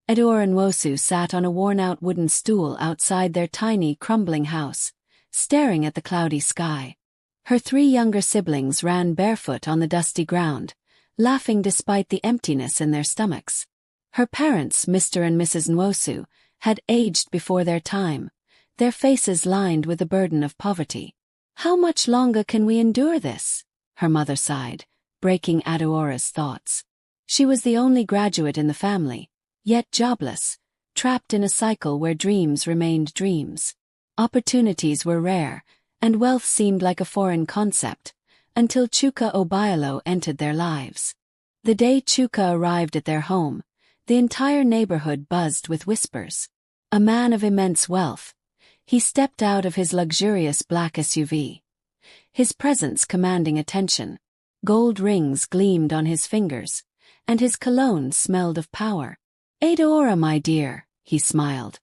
Adaora Nwosu sat on a worn-out wooden stool outside their tiny, crumbling house, staring at the cloudy sky. Her 3 younger siblings ran barefoot on the dusty ground, laughing despite the emptiness in their stomachs. Her parents, Mr. and Mrs. Nwosu, had aged before their time, their faces lined with the burden of poverty. "How much longer can we endure this?" her mother sighed, breaking Adaora's thoughts. She was the only graduate in the family, yet jobless, trapped in a cycle where dreams remained dreams. Opportunities were rare, and wealth seemed like a foreign concept, until Chuka Obialo entered their lives. The day Chuka arrived at their home, the entire neighborhood buzzed with whispers. A man of immense wealth, he stepped out of his luxurious black SUV. His presence commanding attention. Gold rings gleamed on his fingers, and his cologne smelled of power. "Adaora, my dear," he smiled,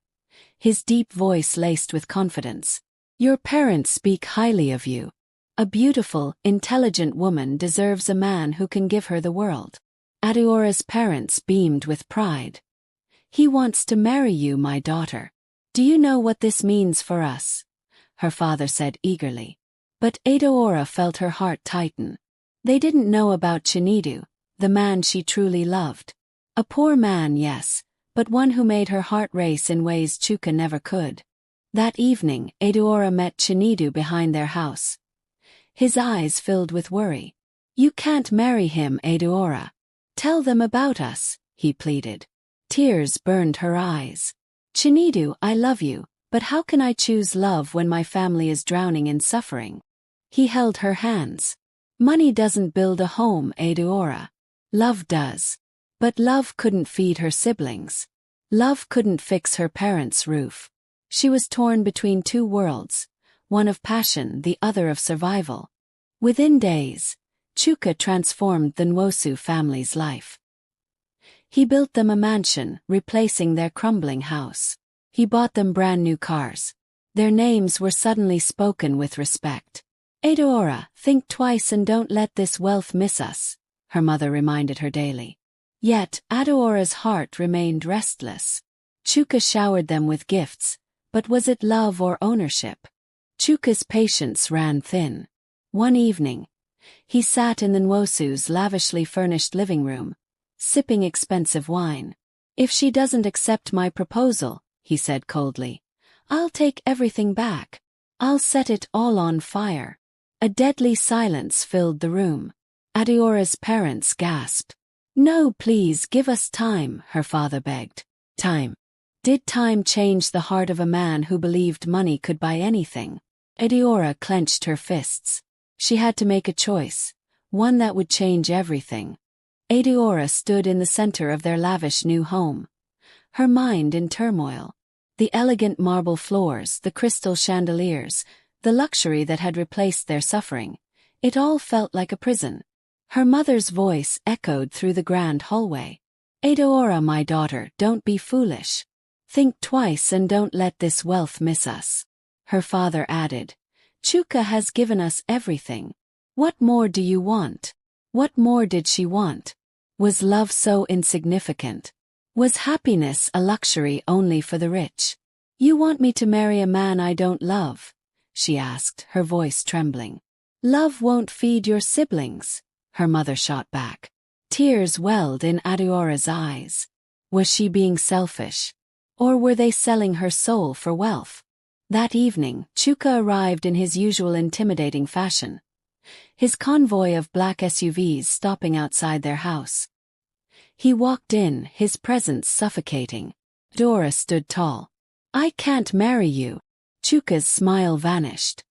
his deep voice laced with confidence. "Your parents speak highly of you. A beautiful, intelligent woman deserves a man who can give her the world." Adaora's parents beamed with pride. "He wants to marry you, my daughter. Do you know what this means for us?" her father said eagerly. But Adaora felt her heart tighten. They didn't know about Chinedu, the man she truly loved. A poor man, yes, but one who made her heart race in ways Chuka never could. That evening, Adaora met Chinedu behind their house. His eyes filled with worry. "You can't marry him, Adaora. Tell them about us," he pleaded. Tears burned her eyes. "Chinedu, I love you, but how can I choose love when my family is drowning in suffering?" He held her hands. "Money doesn't build a home, Adaora. Love does." But love couldn't feed her siblings. Love couldn't fix her parents' roof. She was torn between 2 worlds, one of passion, the other of survival. Within days, Chuka transformed the Nwosu family's life. He built them a mansion, replacing their crumbling house. He bought them brand new cars. Their names were suddenly spoken with respect. "Adaora, think twice and don't let this wealth miss us," her mother reminded her daily. Yet, Adaora's heart remained restless. Chuka showered them with gifts, but was it love or ownership? Chuka's patience ran thin. One evening, he sat in the Nwosu's lavishly furnished living room, sipping expensive wine. "If she doesn't accept my proposal," he said coldly, "I'll take everything back. I'll set it all on fire." A deadly silence filled the room. Adaora's parents gasped. "No, please give us time," her father begged. Time. Did time change the heart of a man who believed money could buy anything? Adaora clenched her fists. She had to make a choice, one that would change everything. Adaora stood in the center of their lavish new home, her mind in turmoil. The elegant marble floors, the crystal chandeliers, the luxury that had replaced their suffering, it all felt like a prison. Her mother's voice echoed through the grand hallway. "Adaora, my daughter, don't be foolish. Think twice and don't let this wealth miss us." Her father added, "Chuka has given us everything. What more do you want?" What more did she want? Was love so insignificant? Was happiness a luxury only for the rich? "You want me to marry a man I don't love?" she asked, her voice trembling. "Love won't feed your siblings," her mother shot back. Tears welled in Adaora's eyes. Was she being selfish? Or were they selling her soul for wealth? That evening, Chuka arrived in his usual intimidating fashion, his convoy of black SUVs stopping outside their house. He walked in, his presence suffocating. Adaora stood tall. "I can't marry you." Chuka's smile vanished.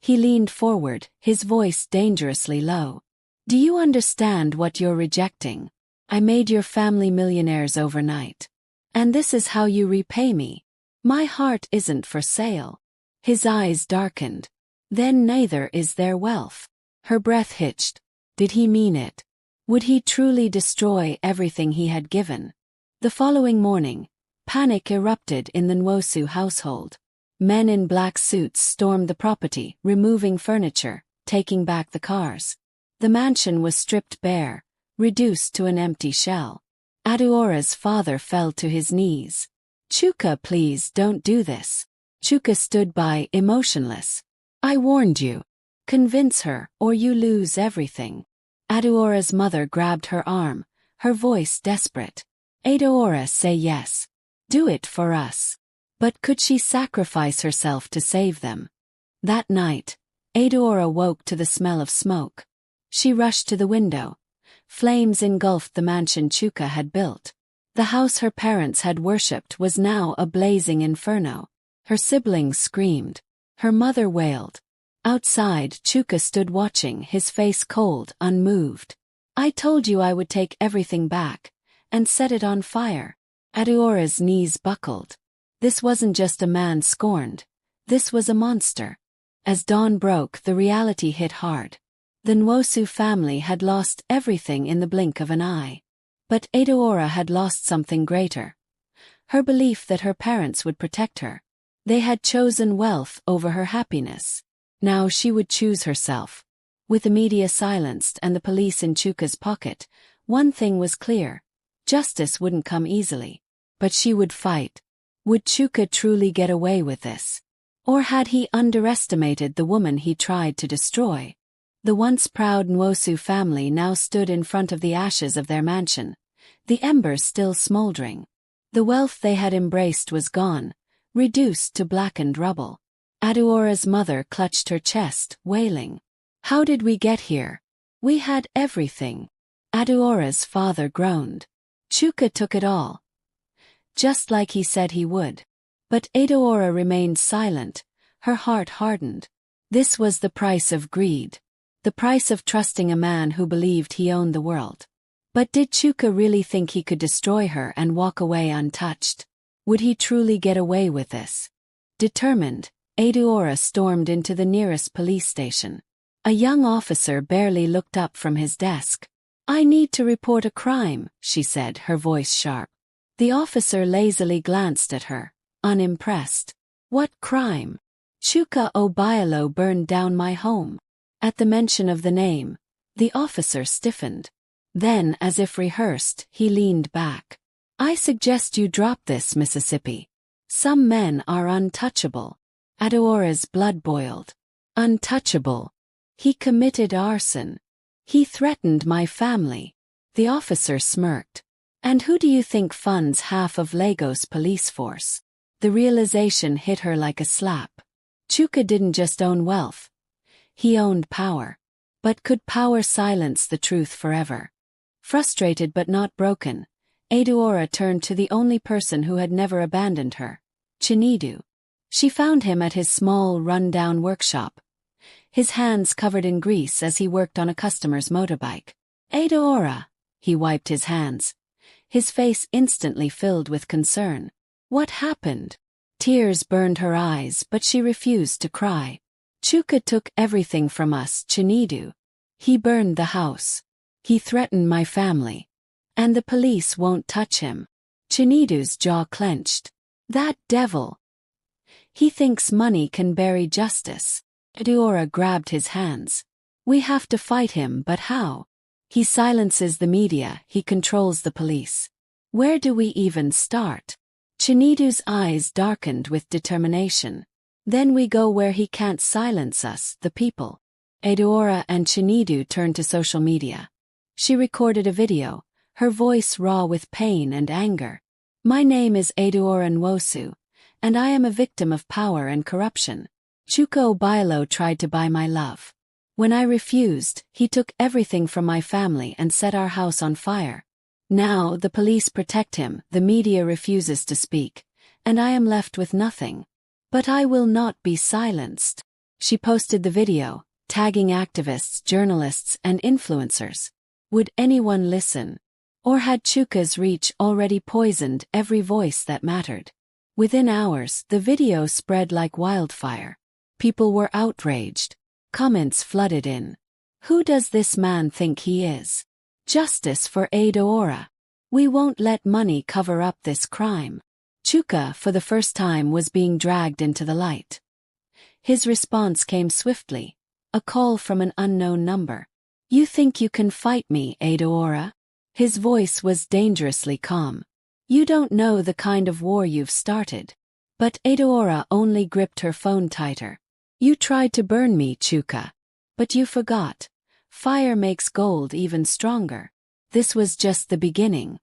He leaned forward, his voice dangerously low. "Do you understand what you're rejecting? I made your family millionaires overnight. And this is how you repay me. My heart isn't for sale." His eyes darkened. "Then neither is their wealth." Her breath hitched. Did he mean it? Would he truly destroy everything he had given? The following morning, panic erupted in the Nwosu household. Men in black suits stormed the property, removing furniture, taking back the cars. The mansion was stripped bare, reduced to an empty shell. Adaora's father fell to his knees. Chuka, please don't do this. Chuka stood by, emotionless. I warned you. Convince her, or you lose everything. Adaora's mother grabbed her arm, her voice desperate. Adaora, say yes. Do it for us. But could she sacrifice herself to save them? That night, Adaora woke to the smell of smoke. She rushed to the window. Flames engulfed the mansion Chuka had built. The house her parents had worshipped was now a blazing inferno. Her siblings screamed. Her mother wailed. Outside, Chuka stood watching, his face cold, unmoved. I told you I would take everything back, and set it on fire. Adaora's knees buckled. This wasn't just a man scorned. This was a monster. As dawn broke, the reality hit hard. The Nwosu family had lost everything in the blink of an eye. But Adaora had lost something greater. Her belief that her parents would protect her. They had chosen wealth over her happiness. Now she would choose herself. With the media silenced and the police in Chuka's pocket, one thing was clear. Justice wouldn't come easily. But she would fight. Would Chuka truly get away with this? Or had he underestimated the woman he tried to destroy? The once proud Nwosu family now stood in front of the ashes of their mansion, the embers still smoldering. The wealth they had embraced was gone, reduced to blackened rubble. Adaora's mother clutched her chest, wailing. How did we get here? We had everything. Adaora's father groaned. Chuka took it all. Just like he said he would. But Adaora remained silent, her heart hardened. This was the price of greed. The price of trusting a man who believed he owned the world. But did Chuka really think he could destroy her and walk away untouched? Would he truly get away with this? Determined, Adaora stormed into the nearest police station. A young officer barely looked up from his desk. I need to report a crime, she said, her voice sharp. The officer lazily glanced at her, unimpressed. What crime? Chuka Obialo burned down my home. At the mention of the name, the officer stiffened. Then, as if rehearsed, he leaned back. I suggest you drop this, Mississippi. Some men are untouchable. Adaora's blood boiled. Untouchable. He committed arson. He threatened my family. The officer smirked. And who do you think funds half of Lagos police force? The realization hit her like a slap. Chuka didn't just own wealth. He owned power. But could power silence the truth forever? Frustrated but not broken, Adaora turned to the only person who had never abandoned her, Chinedu. She found him at his small, run-down workshop. His hands covered in grease as he worked on a customer's motorbike. Adaora! He wiped his hands. His face instantly filled with concern. What happened? Tears burned her eyes, but she refused to cry. Chuka took everything from us, Chinedu. He burned the house. He threatened my family. And the police won't touch him. Chinedu's jaw clenched. That devil! He thinks money can bury justice. Adaora grabbed his hands. We have to fight him, but how? He silences the media, he controls the police. Where do we even start? Chinedu's eyes darkened with determination. Then we go where he can't silence us, the people. Adaora and Chinedu turned to social media. She recorded a video, her voice raw with pain and anger. My name is Adaora Nwosu, and I am a victim of power and corruption. Chuka Obialo tried to buy my love. When I refused, he took everything from my family and set our house on fire. Now the police protect him, the media refuses to speak, and I am left with nothing. But I will not be silenced. She posted the video, tagging activists, journalists, and influencers. Would anyone listen? Or had Chuka's reach already poisoned every voice that mattered? Within hours, the video spread like wildfire. People were outraged. Comments flooded in. Who does this man think he is? Justice for Adaora. We won't let money cover up this crime. Chuka, for the first time, was being dragged into the light. His response came swiftly. A call from an unknown number. You think you can fight me, Adaora? His voice was dangerously calm. You don't know the kind of war you've started. But Adaora only gripped her phone tighter. You tried to burn me, Chuka. But you forgot. Fire makes gold even stronger. This was just the beginning.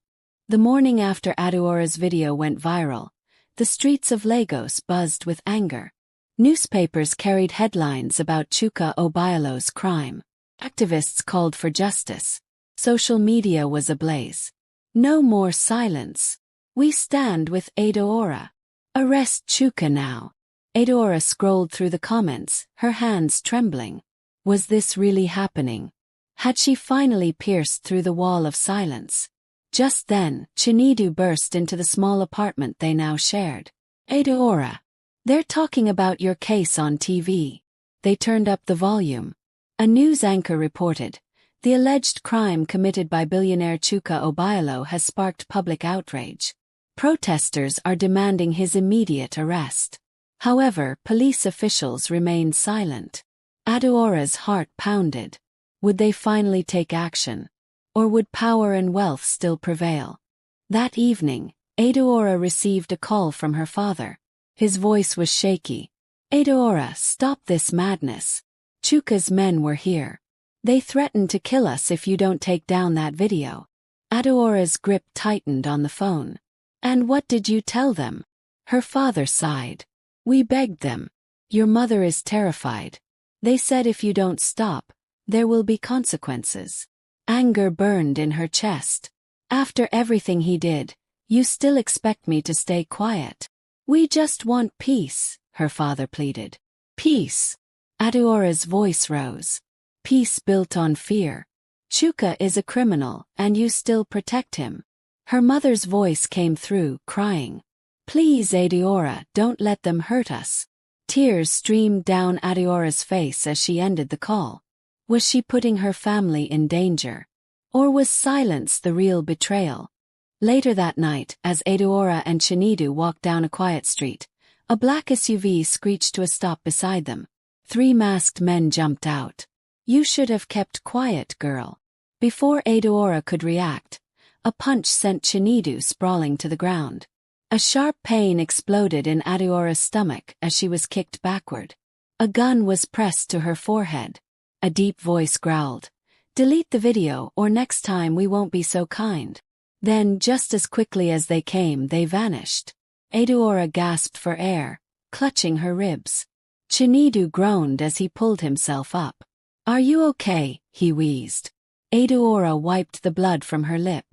The morning after Adaora's video went viral, the streets of Lagos buzzed with anger. Newspapers carried headlines about Chuka Obialo's crime. Activists called for justice. Social media was ablaze. No more silence. We stand with Adaora. Arrest Chuka now. Adaora scrolled through the comments, her hands trembling. Was this really happening? Had she finally pierced through the wall of silence? Just then, Chinedu burst into the small apartment they now shared. Adaora. They're talking about your case on TV. They turned up the volume. A news anchor reported, the alleged crime committed by billionaire Chuka Obialo has sparked public outrage. Protesters are demanding his immediate arrest. However, police officials remained silent. Adaora's heart pounded. Would they finally take action? Or would power and wealth still prevail? That evening, Adaora received a call from her father. His voice was shaky. Adaora, stop this madness. Chuka's men were here. They threatened to kill us if you don't take down that video. Adaora's grip tightened on the phone. And what did you tell them? Her father sighed. We begged them. Your mother is terrified. They said if you don't stop, there will be consequences. Anger burned in her chest. After everything he did, you still expect me to stay quiet. We just want peace, her father pleaded. Peace. Adaora's voice rose. Peace built on fear. Chuka is a criminal, and you still protect him. Her mother's voice came through, crying. Please, Adaora, don't let them hurt us. Tears streamed down Adaora's face as she ended the call. Was she putting her family in danger? Or was silence the real betrayal? Later that night, as Adaora and Chinedu walked down a quiet street, a black SUV screeched to a stop beside them. 3 masked men jumped out. You should have kept quiet, girl. Before Adaora could react, a punch sent Chinedu sprawling to the ground. A sharp pain exploded in Adaora's stomach as she was kicked backward. A gun was pressed to her forehead. A deep voice growled, delete the video or next time we won't be so kind. Then, just as quickly as they came, they vanished. Adaora gasped for air, clutching her ribs. Chinedu groaned as he pulled himself up. Are you okay? He wheezed. Adaora wiped the blood from her lip.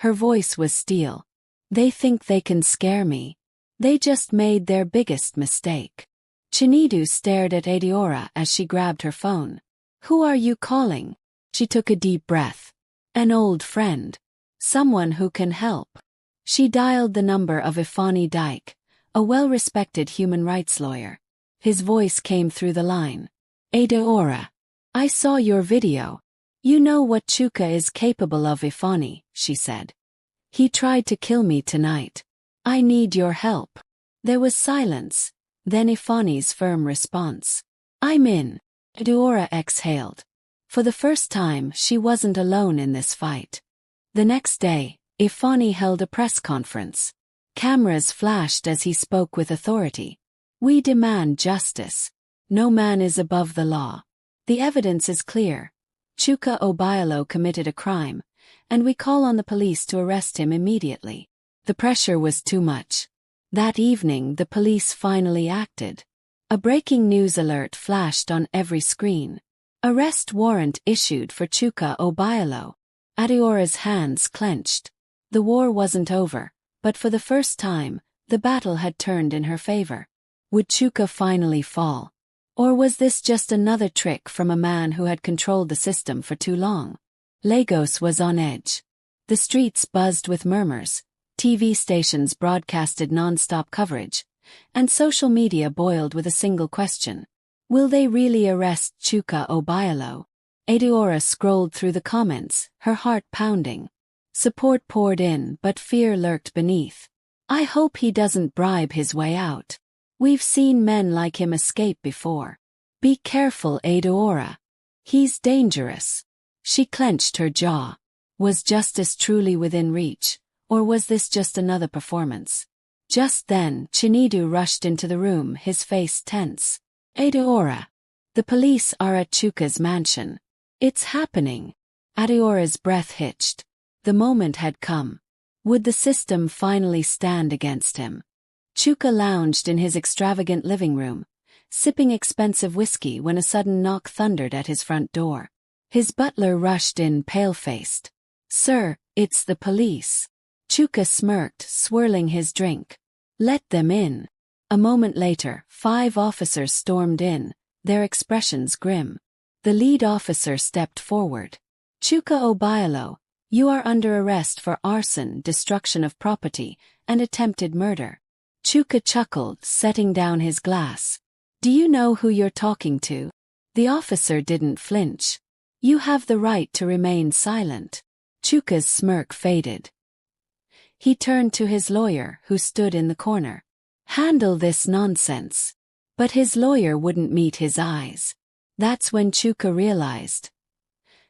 Her voice was steel. They think they can scare me. They just made their biggest mistake. Chinedu stared at Adaora as she grabbed her phone. Who are you calling? She took a deep breath. An old friend. Someone who can help. She dialed the number of Ifeanyi Dike, a well-respected human rights lawyer. His voice came through the line. Adaora. I saw your video. You know what Chuka is capable of, Ifeanyi, she said. He tried to kill me tonight. I need your help. There was silence, then Ifeanyi's firm response. I'm in. Adaora exhaled. For the first time, she wasn't alone in this fight. The next day, Ifeanyi held a press conference. Cameras flashed as he spoke with authority. We demand justice. No man is above the law. The evidence is clear. Chuka Obialo committed a crime, and we call on the police to arrest him immediately. The pressure was too much. That evening, the police finally acted. A breaking news alert flashed on every screen. Arrest warrant issued for Chuka Obialo. Adaora's hands clenched. The war wasn't over, but for the first time, the battle had turned in her favor. Would Chuka finally fall? Or was this just another trick from a man who had controlled the system for too long? Lagos was on edge. The streets buzzed with murmurs, TV stations broadcasted non-stop coverage, and social media boiled with a single question. Will they really arrest Chuka Obialo? Adaora scrolled through the comments, her heart pounding. Support poured in, but fear lurked beneath. I hope he doesn't bribe his way out. We've seen men like him escape before. Be careful, Adaora. He's dangerous. She clenched her jaw. Was justice truly within reach, or was this just another performance? Just then, Chinedu rushed into the room, his face tense. Adaora. The police are at Chuka's mansion. It's happening. Adaora's breath hitched. The moment had come. Would the system finally stand against him? Chuka lounged in his extravagant living room, sipping expensive whiskey when a sudden knock thundered at his front door. His butler rushed in pale-faced. "Sir, it's the police." Chuka smirked, swirling his drink. "Let them in." A moment later, 5 officers stormed in, their expressions grim. The lead officer stepped forward. "Chuka Obialo, you are under arrest for arson, destruction of property, and attempted murder." Chuka chuckled, setting down his glass. "Do you know who you're talking to?" The officer didn't flinch. "You have the right to remain silent." Chuka's smirk faded. He turned to his lawyer, who stood in the corner. "Handle this nonsense." But his lawyer wouldn't meet his eyes. That's when Chuka realized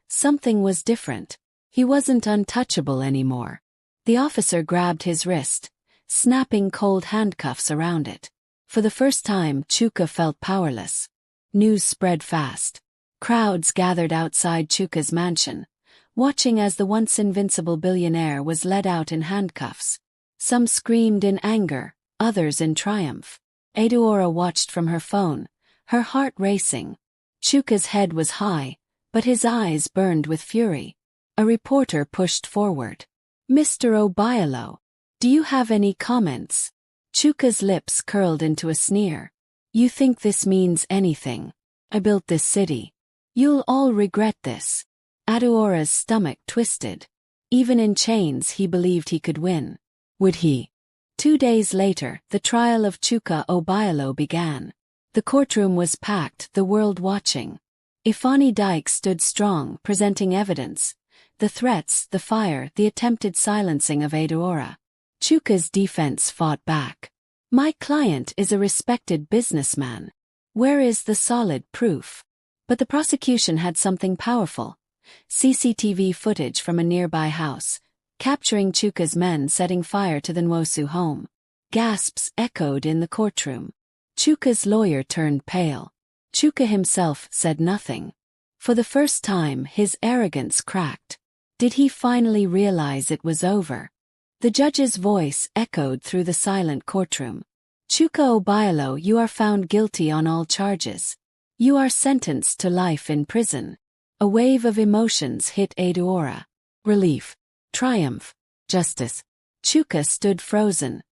something was different. He wasn't untouchable anymore. The officer grabbed his wrist, snapping cold handcuffs around it. For the first time, Chuka felt powerless. News spread fast. Crowds gathered outside Chuka's mansion, watching as the once invincible billionaire was led out in handcuffs. Some screamed in anger, others in triumph. Adaora watched from her phone, her heart racing. Chuka's head was high, but his eyes burned with fury. A reporter pushed forward. "Mr. Obialo, do you have any comments?" Chuka's lips curled into a sneer. "You think this means anything? I built this city. You'll all regret this." Adaora's stomach twisted. Even in chains, he believed he could win. Would he? 2 days later, the trial of Chuka Obialo began. The courtroom was packed, the world watching. Ifani Dyke stood strong, presenting evidence. The threats, the fire, the attempted silencing of Adaora. Chuka's defense fought back. "My client is a respected businessman. Where is the solid proof?" But the prosecution had something powerful. CCTV footage from a nearby house, capturing Chuka's men setting fire to the Nwosu home. Gasps echoed in the courtroom. Chuka's lawyer turned pale. Chuka himself said nothing. For the first time, his arrogance cracked. Did he finally realize it was over? The judge's voice echoed through the silent courtroom. "Chuka Obialo, you are found guilty on all charges. You are sentenced to life in prison." A wave of emotions hit Adaora. Relief, triumph, justice. Chuka stood frozen,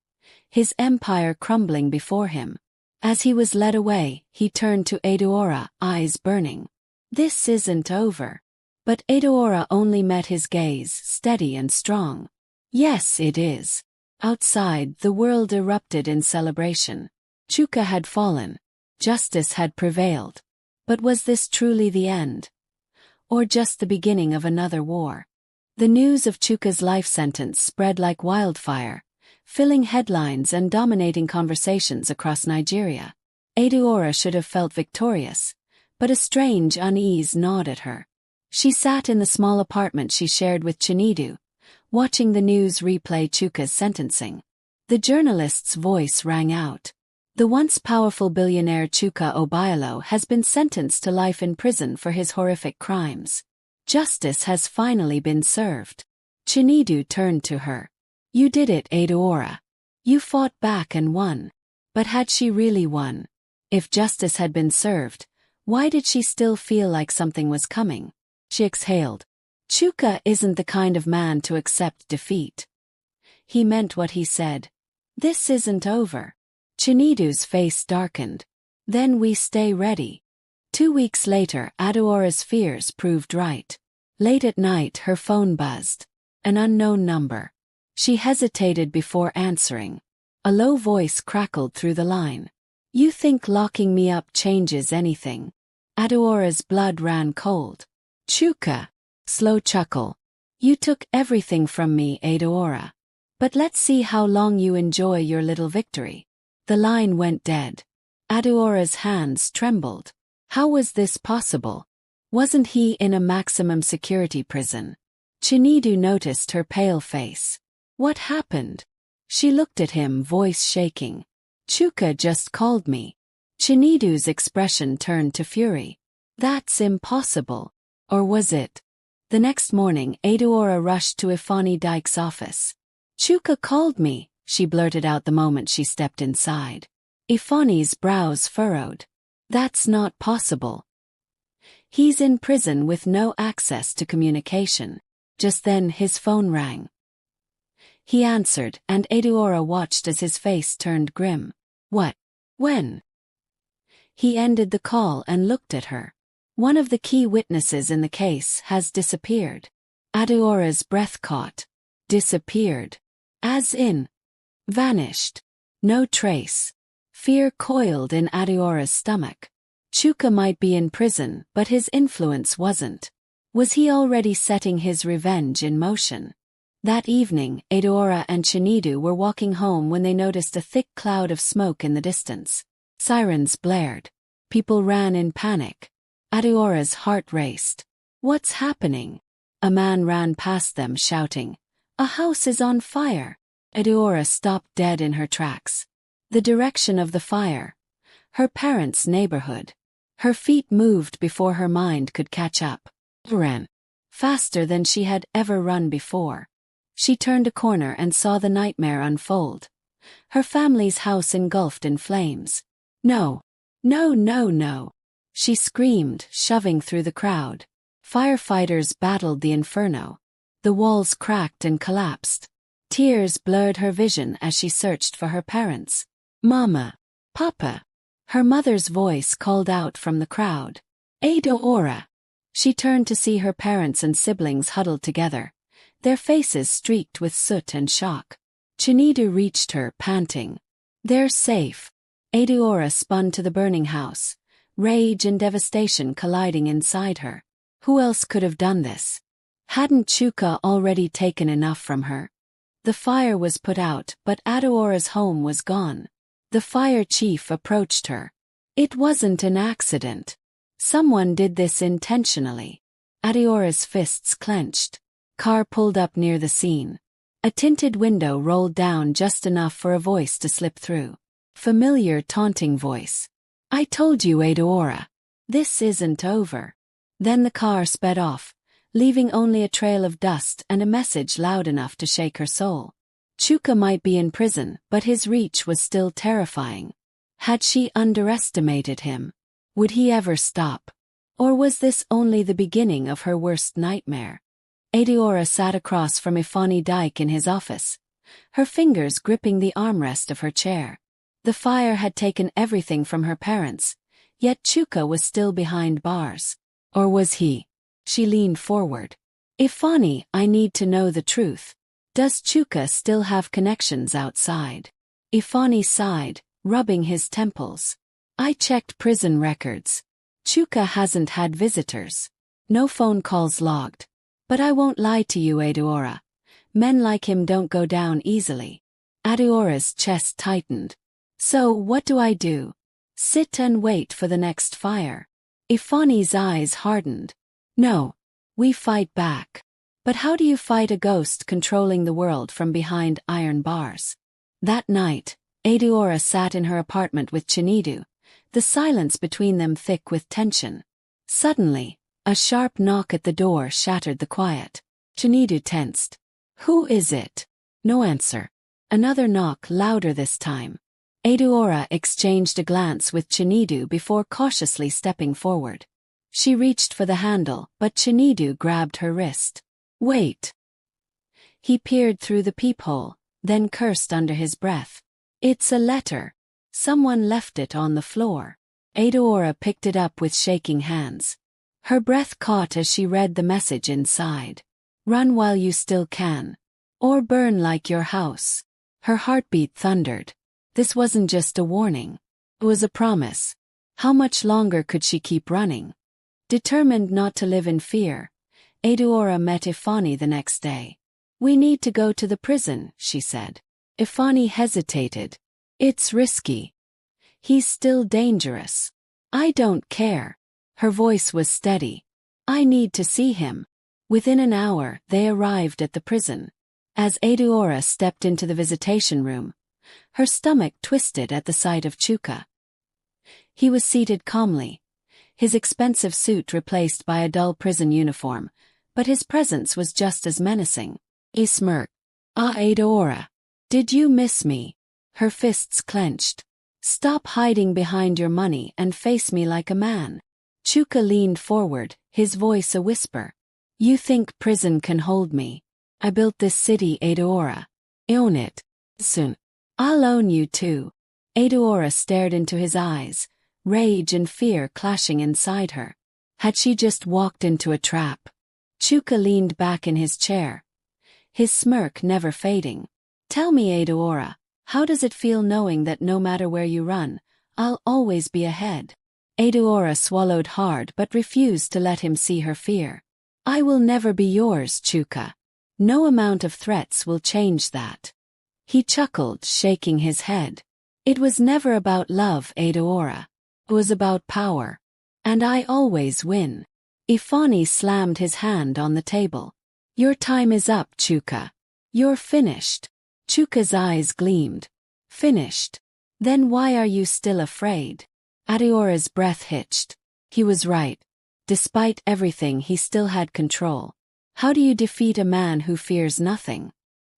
his empire crumbling before him. As he was led away, he turned to Adaora, eyes burning. "This isn't over." But Adaora only met his gaze, steady and strong. "Yes, it is." Outside, the world erupted in celebration. Chuka had fallen. Justice had prevailed. But was this truly the end? Or just the beginning of another war? The news of Chuka's life sentence spread like wildfire, filling headlines and dominating conversations across Nigeria. Adaora should have felt victorious, but a strange unease gnawed at her. She sat in the small apartment she shared with Chinedu, watching the news replay Chuka's sentencing. The journalist's voice rang out. "The once powerful billionaire Chuka Obialo has been sentenced to life in prison for his horrific crimes. Justice has finally been served." Chinedu turned to her. "You did it, Adaora. You fought back and won." But had she really won? If justice had been served, why did she still feel like something was coming? She exhaled. Chuka isn't the kind of man to accept defeat. He meant what he said. "This isn't over." Chinedu's face darkened. "Then we stay ready." 2 weeks later, Adaora's fears proved right. Late at night, her phone buzzed. An unknown number. She hesitated before answering. A low voice crackled through the line. "You think locking me up changes anything?" Adaora's blood ran cold. "Chuka." Slow chuckle. "You took everything from me, Adaora. But let's see how long you enjoy your little victory." The line went dead. Adaora's hands trembled. How was this possible? Wasn't he in a maximum security prison? Chinedu noticed her pale face. What happened? She looked at him, voice shaking. Chuka just called me. Chinedu's expression turned to fury. That's impossible. Or was it? The next morning, Adaora rushed to Ifani Dyke's office. Chuka called me, she blurted out the moment she stepped inside. Ifani's brows furrowed. That's not possible. He's in prison with no access to communication. Just then his phone rang. He answered, and Adaora watched as his face turned grim. What? When? He ended the call and looked at her. One of the key witnesses in the case has disappeared. Adaora's breath caught. Disappeared. As in. Vanished. No trace. Fear coiled in Adaora's stomach. Chuka might be in prison, but his influence wasn't. Was he already setting his revenge in motion? That evening, Adaora and Chinedu were walking home when they noticed a thick cloud of smoke in the distance. Sirens blared. People ran in panic. Adaora's heart raced. What's happening? A man ran past them shouting, "A house is on fire!" Adaora stopped dead in her tracks. The direction of the fire. Her parents' neighborhood. Her feet moved before her mind could catch up. Ran. Faster than she had ever run before. She turned a corner and saw the nightmare unfold. Her family's house engulfed in flames. No. No, no, no. She screamed, shoving through the crowd. Firefighters battled the inferno. The walls cracked and collapsed. Tears blurred her vision as she searched for her parents. Mama. Papa. Her mother's voice called out from the crowd. Adaora. She turned to see her parents and siblings huddled together, their faces streaked with soot and shock. Chinedu reached her, panting. They're safe. Adaora spun to the burning house, rage and devastation colliding inside her. Who else could have done this? Hadn't Chuka already taken enough from her? The fire was put out, but Adaora's home was gone. The fire chief approached her. It wasn't an accident. Someone did this intentionally. Adaora's fists clenched. Car pulled up near the scene. A tinted window rolled down just enough for a voice to slip through. Familiar taunting voice. I told you, Adaora. This isn't over. Then the car sped off, leaving only a trail of dust and a message loud enough to shake her soul. Chuka might be in prison, but his reach was still terrifying. Had she underestimated him? Would he ever stop? Or was this only the beginning of her worst nightmare? Adaora sat across from Ifani Dyke in his office, her fingers gripping the armrest of her chair. The fire had taken everything from her parents, yet Chuka was still behind bars. Or was he? She leaned forward. Ifani, I need to know the truth. Does Chuka still have connections outside? Ifani sighed, rubbing his temples. I checked prison records. Chuka hasn't had visitors. No phone calls logged. But I won't lie to you, Adaora. Men like him don't go down easily. Adaora's chest tightened. So what do I do? Sit and wait for the next fire. Ifani's eyes hardened. No. We fight back. But how do you fight a ghost controlling the world from behind iron bars? That night, Adaora sat in her apartment with Chinedu, the silence between them thick with tension. Suddenly, a sharp knock at the door shattered the quiet. Chinedu tensed. Who is it? No answer. Another knock, louder this time. Adaora exchanged a glance with Chinedu before cautiously stepping forward. She reached for the handle, but Chinedu grabbed her wrist. Wait. He peered through the peephole, then cursed under his breath. It's a letter. Someone left it on the floor. Adaora picked it up with shaking hands. Her breath caught as she read the message inside. Run while you still can. Or burn like your house. Her heartbeat thundered. This wasn't just a warning. It was a promise. How much longer could she keep running? Determined not to live in fear, Adaora met Ifani the next day. We need to go to the prison, she said. Ifani hesitated. It's risky. He's still dangerous. I don't care. Her voice was steady. I need to see him. Within an hour, they arrived at the prison. As Adaora stepped into the visitation room, her stomach twisted at the sight of Chuka. He was seated calmly, his expensive suit replaced by a dull prison uniform, but his presence was just as menacing. He smirked. "Ah, Adaora. Did you miss me?" Her fists clenched. "Stop hiding behind your money and face me like a man." Chuka leaned forward, his voice a whisper. "You think prison can hold me? I built this city, Adaora. Own it. Soon. I'll own you too." Adaora stared into his eyes, rage and fear clashing inside her. Had she just walked into a trap? Chuka leaned back in his chair, his smirk never fading. "Tell me, Adaora, how does it feel knowing that no matter where you run, I'll always be ahead?" Adaora swallowed hard but refused to let him see her fear. "I will never be yours, Chuka. No amount of threats will change that." He chuckled, shaking his head. "It was never about love, Adaora. It was about power. And I always win." Ifani slammed his hand on the table. "Your time is up, Chuka. You're finished." Chuka's eyes gleamed. "Finished? Then why are you still afraid?" Adaora's breath hitched. He was right. Despite everything, he still had control. How do you defeat a man who fears nothing?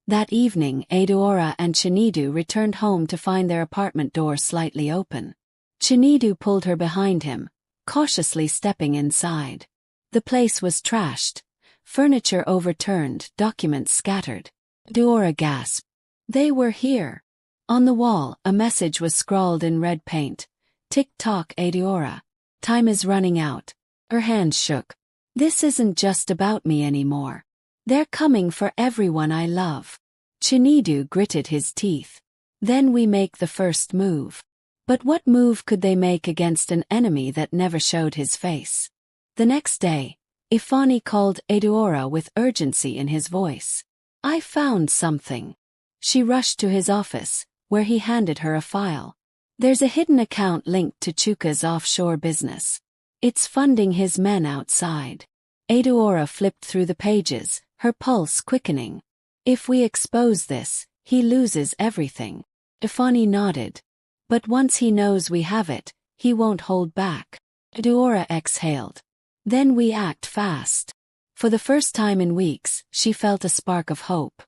That evening, Adaora and Chinedu returned home to find their apartment door slightly open. Chinedu pulled her behind him, cautiously stepping inside. The place was trashed, furniture overturned, documents scattered. Adaora gasped. They were here. On the wall, a message was scrawled in red paint. "Tick-tock, Adaora. Time is running out." Her hands shook. "This isn't just about me anymore. They're coming for everyone I love." Chinedu gritted his teeth. "Then we make the first move." But what move could they make against an enemy that never showed his face? The next day, Ifani called Adaora with urgency in his voice. "I found something." She rushed to his office, where he handed her a file. "There's a hidden account linked to Chuka's offshore business. It's funding his men outside." Adaora flipped through the pages, her pulse quickening. "If we expose this, he loses everything." Ifani nodded. "But once he knows we have it, he won't hold back." Adaora exhaled. "Then we act fast." For the first time in weeks, she felt a spark of hope.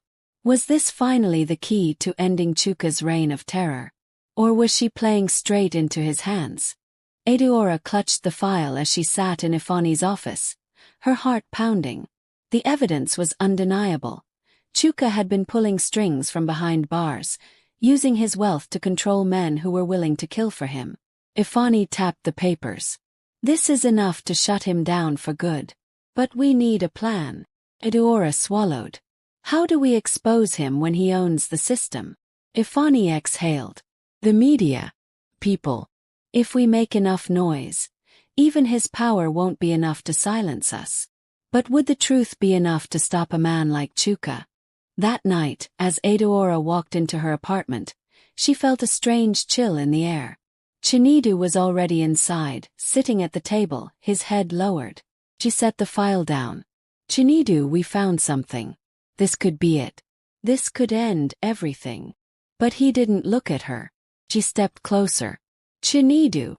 Was this finally the key to ending Chuka's reign of terror? Or was she playing straight into his hands? Adaora clutched the file as she sat in Ifani's office, her heart pounding. The evidence was undeniable. Chuka had been pulling strings from behind bars, using his wealth to control men who were willing to kill for him. Ifani tapped the papers. "This is enough to shut him down for good. But we need a plan." Adaora swallowed. "How do we expose him when he owns the system?" Ifani exhaled. "The media. People. If we make enough noise, even his power won't be enough to silence us." But would the truth be enough to stop a man like Chuka? That night, as Adaora walked into her apartment, she felt a strange chill in the air. Chinedu was already inside, sitting at the table, his head lowered. She set the file down. "Chinedu, we found something. This could be it. This could end everything." But he didn't look at her. She stepped closer. "Chinedu."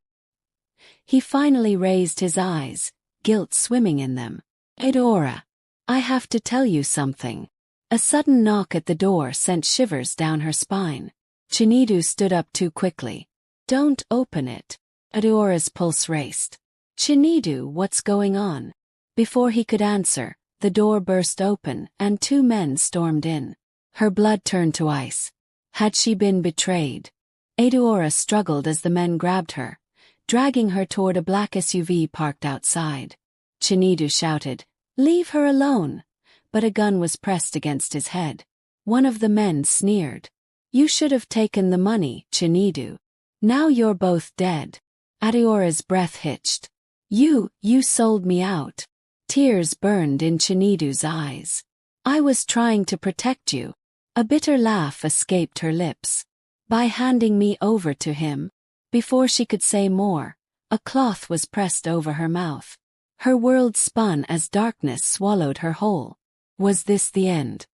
He finally raised his eyes, guilt swimming in them. "Adaora, I have to tell you something." A sudden knock at the door sent shivers down her spine. Chinedu stood up too quickly. "Don't open it." Adaora's pulse raced. "Chinedu, what's going on?" Before he could answer, the door burst open and two men stormed in. Her blood turned to ice. Had she been betrayed? Adaora struggled as the men grabbed her, dragging her toward a black SUV parked outside. Chinedu shouted, "Leave her alone!" But a gun was pressed against his head. One of the men sneered. "You should have taken the money, Chinedu. Now you're both dead." Adaora's breath hitched. You sold me out." Tears burned in Chinedu's eyes. "I was trying to protect you." A bitter laugh escaped her lips. "By handing me over to him." Before she could say more, a cloth was pressed over her mouth. Her world spun as darkness swallowed her whole. Was this the end?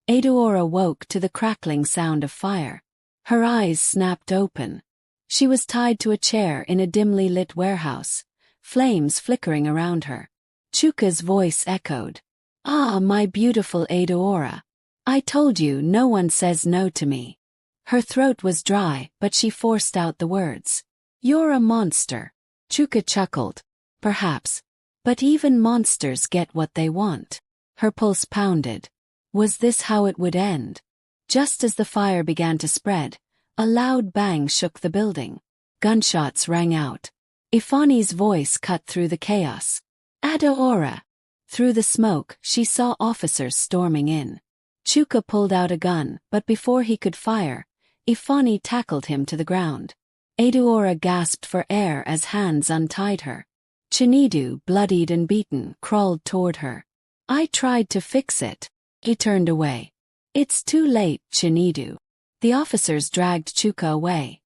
Adaora woke to the crackling sound of fire. Her eyes snapped open. She was tied to a chair in a dimly lit warehouse, flames flickering around her. Chuka's voice echoed. "Ah, my beautiful Adaora. I told you no one says no to me." Her throat was dry, but she forced out the words. "You're a monster." Chuka chuckled. "Perhaps. But even monsters get what they want." Her pulse pounded. Was this how it would end? Just as the fire began to spread, a loud bang shook the building. Gunshots rang out. Ifani's voice cut through the chaos. "Adaora!" Through the smoke, she saw officers storming in. Chuka pulled out a gun, but before he could fire, Ifani tackled him to the ground. Adaora gasped for air as hands untied her. Chinedu, bloodied and beaten, crawled toward her. "I tried to fix it." He turned away. "It's too late, Chinedu." The officers dragged Chuka away.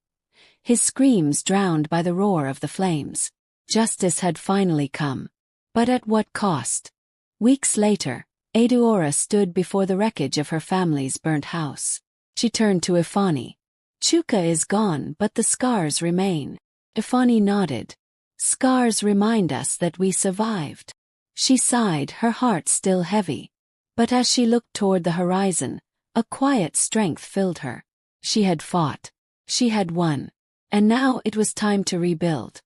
His screams drowned by the roar of the flames. Justice had finally come. But at what cost? Weeks later, Adaora stood before the wreckage of her family's burnt house. She turned to Ifani. "Chuka is gone, but the scars remain." Ifani nodded. "Scars remind us that we survived." She sighed, her heart still heavy. But as she looked toward the horizon, a quiet strength filled her. She had fought. She had won. And now it was time to rebuild.